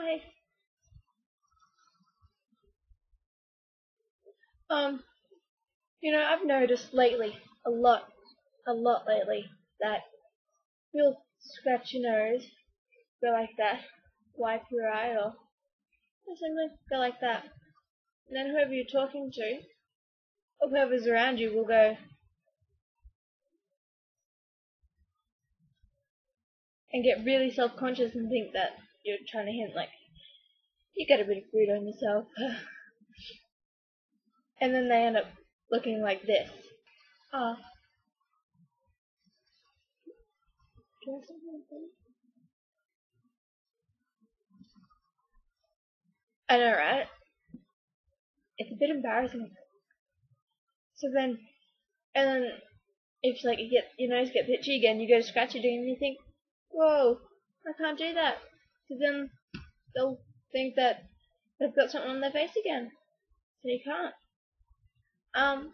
Hi. Um, I've noticed lately, a lot lately, that you'll scratch your nose, go like that, wipe your eye, or something, go like that. And then whoever you're talking to, or whoever's around you, will go and get really self-conscious and think that you're trying to hint, like, you got a bit of food on yourself. And then they end up looking like this. Ah, do you want something? I know, right? It's a bit embarrassing. So then, and then if like your nose gets itchy again, you go to scratch it again and you think, whoa, I can't do that. So then they'll think that they've got something on their face again. So you can't. Um,